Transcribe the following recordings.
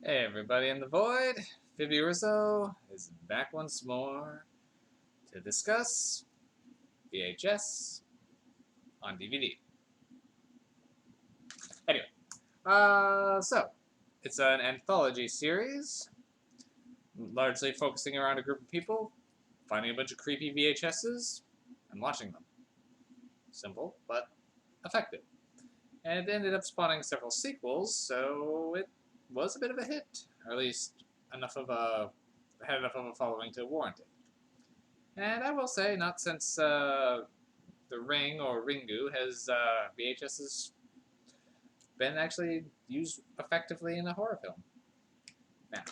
Hey everybody in the void, Phoebe Rizzo is back once more to discuss VHS on DVD. Anyway, so it's an anthology series, largely focusing around a group of people finding a bunch of creepy VHSs and watching them. Simple, but effective. And it ended up spawning several sequels, so it was a bit of a hit, or at least enough of a had enough of a following to warrant it. And I will say, not since The Ring or Ringu has VHS been actually used effectively in a horror film. Now,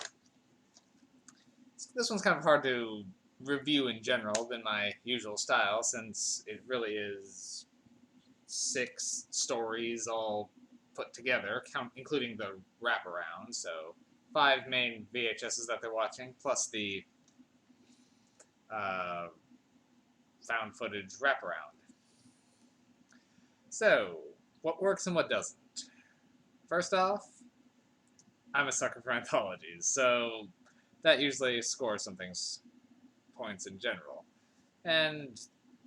this one's kind of hard to review in general than my usual style, since it really is 6 stories all put together, including the wraparound. So 5 main VHSs that they're watching, plus the uh, found footage wraparound. So, what works and what doesn't? First off, I'm a sucker for anthologies, so that usually scores some things points in general. And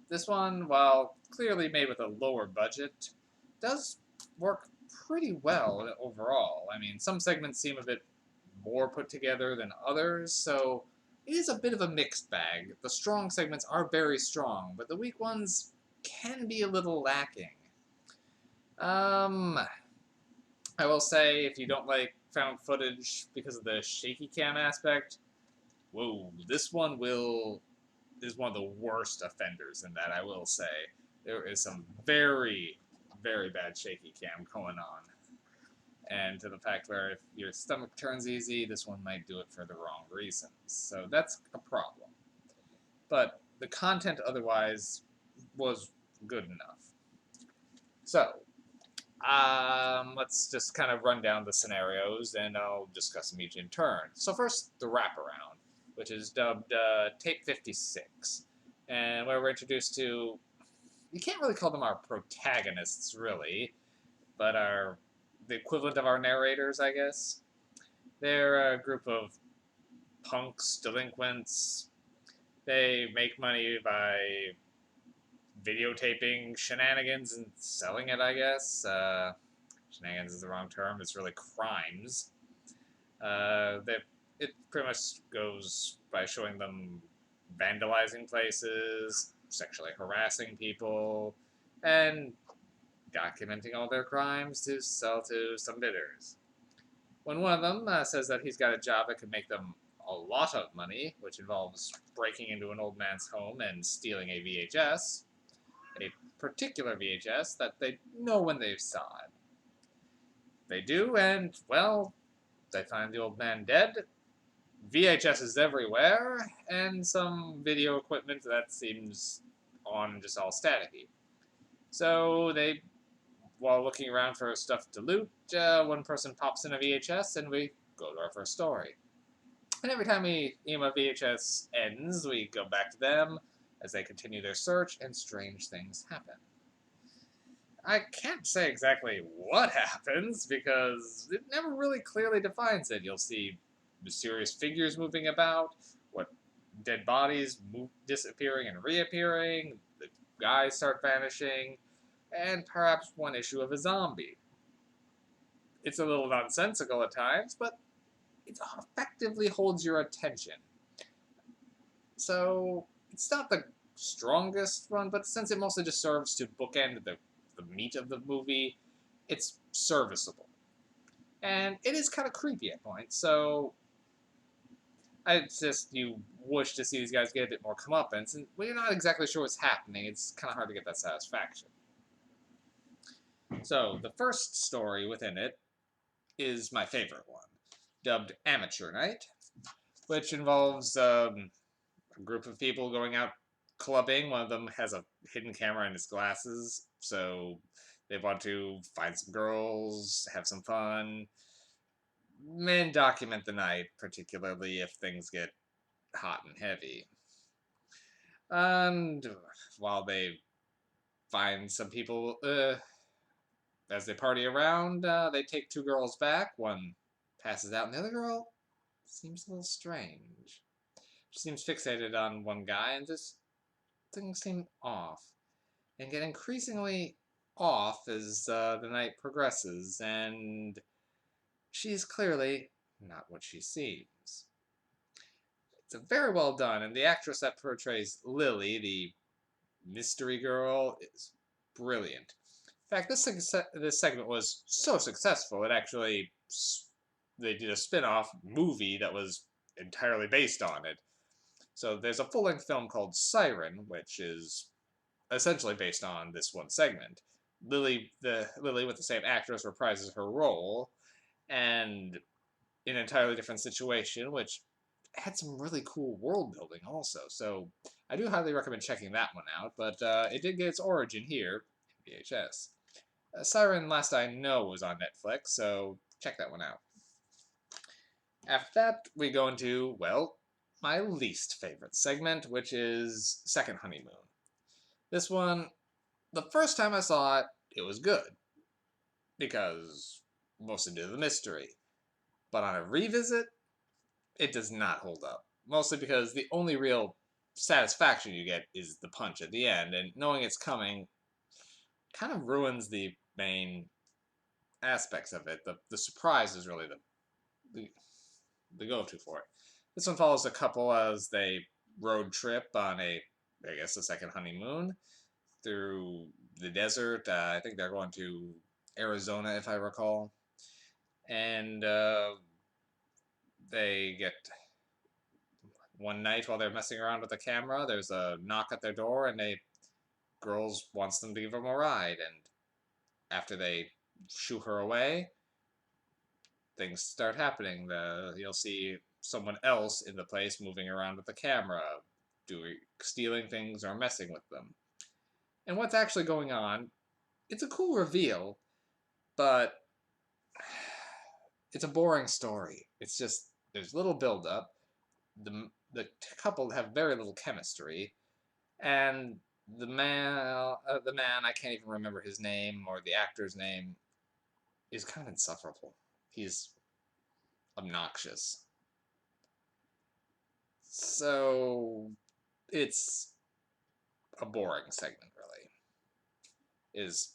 this one, while clearly made with a lower budget, does work pretty well overall. I mean, some segments seem a bit more put together than others, so it is a bit of a mixed bag. The strong segments are very strong, but the weak ones can be a little lacking. Um, I will say, if you don't like found footage because of the shaky cam aspect, whoa, this one is one of the worst offenders in that, I will say. There is some very, very bad shaky cam going on. And to the fact where if your stomach turns easy, this one might do it for the wrong reasons. So that's a problem. But the content otherwise was good enough. So, let's just kind of run down the scenarios and I'll discuss them each in turn. So first, the wraparound, which is dubbed Tape 56, and where we're introduced to, you can't really call them our protagonists, really, but the equivalent of our narrators, I guess. They're a group of punks, delinquents. They make money by videotaping shenanigans and selling it, I guess. Shenanigans is the wrong term. It's really crimes. It pretty much goes by showing them vandalizing places, sexually harassing people, and documenting all their crimes to sell to some bidders. When one of them says that he's got a job that could make them a lot of money, which involves breaking into an old man's home and stealing a particular VHS that they know when they saw it. They do, and, well, they find the old man dead, VHSs everywhere, and some video equipment that seems on just all staticky. So they, while looking around for stuff to loot, one person pops in a VHS and we go to our first story. And every time a VHS ends, we go back to them as they continue their search and strange things happen. I can't say exactly what happens because it never really clearly defines it. You'll see mysterious figures moving about, what dead bodies disappearing and reappearing, the guys start vanishing, and perhaps one issue of a zombie. It's a little nonsensical at times, but it effectively holds your attention. So it's not the strongest one, but since it mostly just serves to bookend the meat of the movie, it's serviceable. And it is kind of creepy at points, so you wish to see these guys get a bit more comeuppance, and when you're not exactly sure what's happening, it's kind of hard to get that satisfaction. So, the first story within it is my favorite one, dubbed Amateur Night, which involves a group of people going out clubbing. One of them has a hidden camera in his glasses, so they want to find some girls, have some fun, and document the night, particularly if things get hot and heavy. And while they find some people, as they party around, they take 2 girls back. One passes out, and the other girl seems a little strange. She seems fixated on one guy, and just things seem off, and get increasingly off as the night progresses, and she's clearly not what she seems. It's a very well done, and the actress that portrays Lily, the mystery girl, is brilliant. In fact, this segment was so successful, it actually they did a spin-off movie that was entirely based on it. So there's a full-length film called Siren, which is essentially based on this one segment. Lily with the same actress reprises her role, and in an entirely different situation, which had some really cool world building also. So I do highly recommend checking that one out, but it did get its origin here in VHS. Siren, last I know, was on Netflix, so check that one out. After that, we go into, well, my least favorite segment, which is Second Honeymoon. This one, the first time I saw it, it was good, because mostly due to the mystery. But on a revisit, it does not hold up. Mostly because the only real satisfaction you get is the punch at the end, and knowing it's coming kind of ruins the main aspects of it. The surprise is really the go-to for it. This one follows a couple as they road trip on I guess, a second honeymoon through the desert. I think they're going to Arizona, if I recall. And they get one night while they're messing around with the camera, there's a knock at their door, and girls wants them to give them a ride. And after they shoo her away, things start happening. You'll see someone else in the place moving around with the camera, stealing things or messing with them. And what's actually going on, it's a cool reveal, but it's a boring story. It's just, there's little build-up. The couple have very little chemistry, and the man, I can't even remember his name or the actor's name, is kind of insufferable. He's obnoxious. So it's a boring segment, really. Is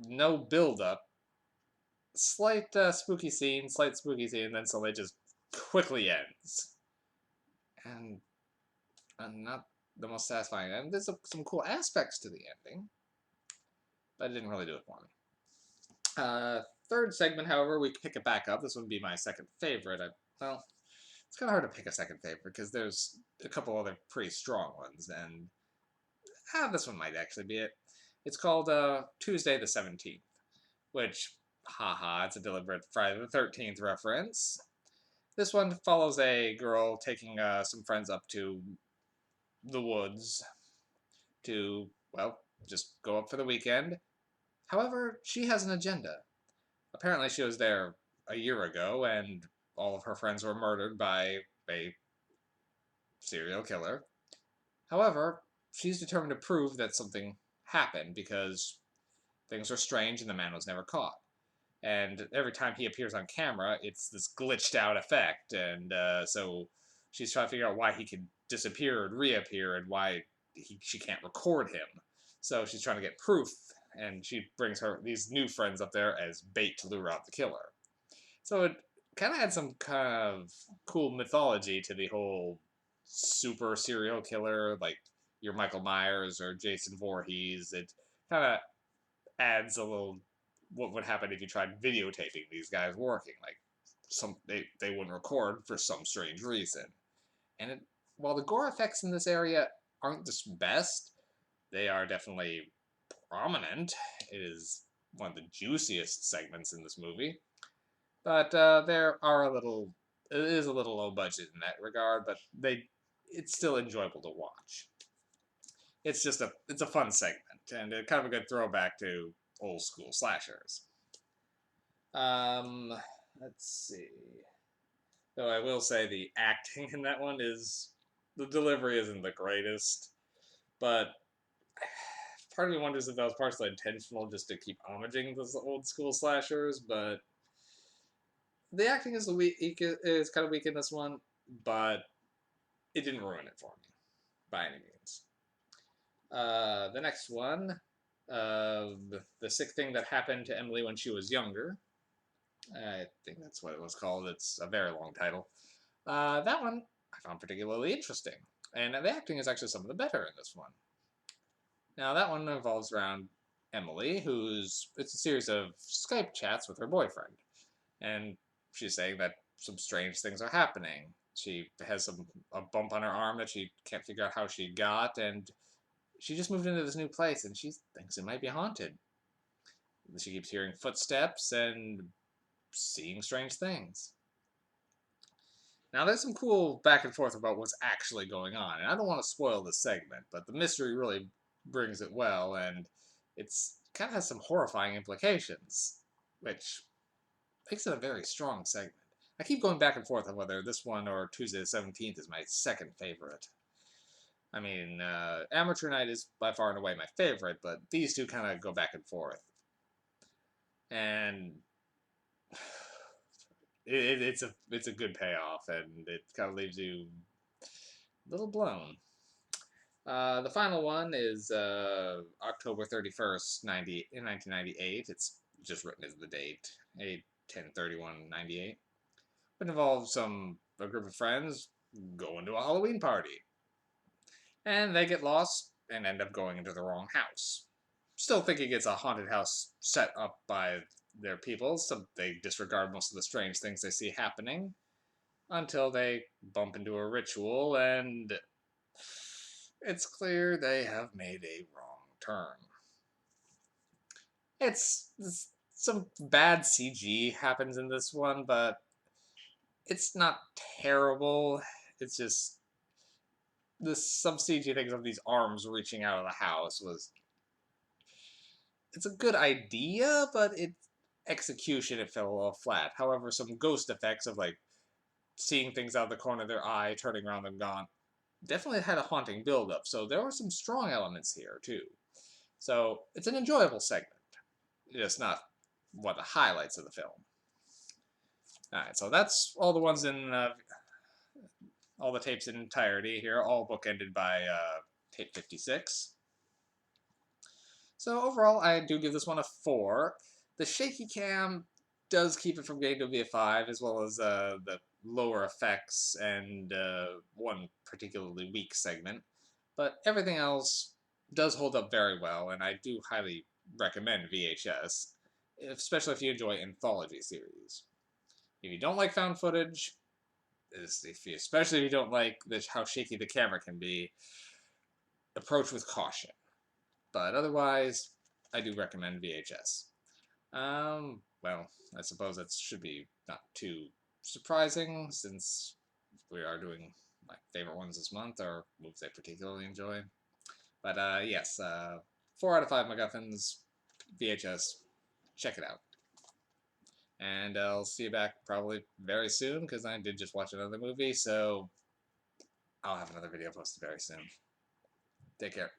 no build-up, slight spooky scene, and then suddenly just quickly ends. And not the most satisfying. And there's some cool aspects to the ending, but it didn't really do it for me. Third segment, however, we pick it back up. This would be my second favorite. Well, it's kind of hard to pick a second favorite because there's a couple other pretty strong ones, and this one might actually be it. It's called Tuesday the 17th, which, haha, it's a deliberate Friday the 13th reference. This one follows a girl taking some friends up to the woods to, well, just go up for the weekend. However, she has an agenda. Apparently she was there a year ago, and all of her friends were murdered by a serial killer. However, she's determined to prove that something happened because things are strange and the man was never caught. And every time he appears on camera, it's this glitched out effect, and so she's trying to figure out why he could disappear and reappear and why she can't record him. So she's trying to get proof, and she brings these new friends up there as bait to lure out the killer. So it kind of had some kind of cool mythology to the whole super serial killer, like your Michael Myers or Jason Voorhees. It kind of adds a little what would happen if you tried videotaping these guys working. Like they wouldn't record for some strange reason. And while the gore effects in this area aren't the best, they are definitely prominent. It is one of the juiciest segments in this movie. But it is a little low budget in that regard, but it's still enjoyable to watch. It's a fun segment, and kind of a good throwback to old school slashers. Let's see. Though I will say the acting in that one the delivery isn't the greatest, but part of me wonders if that was partially intentional just to keep homaging those old school slashers, but The acting is is kind of weak in this one, but it didn't ruin it for me by any means. The next one, the sick thing that happened to Emily when she was younger. I think that's what it was called. It's a very long title. That one I found particularly interesting, and the acting is actually some of the better in this one. Now that one involves around Emily, who's it's a series of Skype chats with her boyfriend, and she's saying that some strange things are happening. She has a bump on her arm that she can't figure out how she got, and she just moved into this new place, and she thinks it might be haunted. She keeps hearing footsteps and seeing strange things. Now, there's some cool back and forth about what's actually going on, and I don't want to spoil this segment, but the mystery really brings it well, and it's kind of has some horrifying implications, which makes it a very strong segment. I keep going back and forth on whether this one or Tuesday the 17th is my second favorite. I mean, Amateur Night is by far and away my favorite, but these two kind of go back and forth. And it's a good payoff, and it kind of leaves you a little blown. The final one is October 31st, 1998. It's just written as the date, 10/31/98. It involves a group of friends going to a Halloween party. And they get lost and end up going into the wrong house. Still thinking it's a haunted house set up by their people, so they disregard most of the strange things they see happening until they bump into a ritual and it's clear they have made a wrong turn. It's some bad CG happens in this one, but it's not terrible. It's just some CG things of these arms reaching out of the house was it's a good idea, but its execution it fell a little flat. However, some ghost effects of like seeing things out of the corner of their eye, turning around and gone, definitely had a haunting build-up. So there were some strong elements here too. So it's an enjoyable segment, just not one of the highlights of the film. All right, so that's all the ones in all the tapes in entirety here, all bookended by tape 56. So overall, I do give this one a 4. The shaky cam does keep it from getting to be a 5, as well as the lower effects and one particularly weak segment. But everything else does hold up very well, and I do highly recommend VHS, especially if you enjoy anthology series. If you don't like found footage, especially if you don't like how shaky the camera can be, approach with caution. But otherwise, I do recommend VHS. Well, I suppose that should be not too surprising since we are doing my favorite ones this month or movies I particularly enjoy. But yes, 4 out of 5 MacGuffins, VHS, check it out. And I'll see you back probably very soon because I did just watch another movie, so I'll have another video posted very soon. Take care.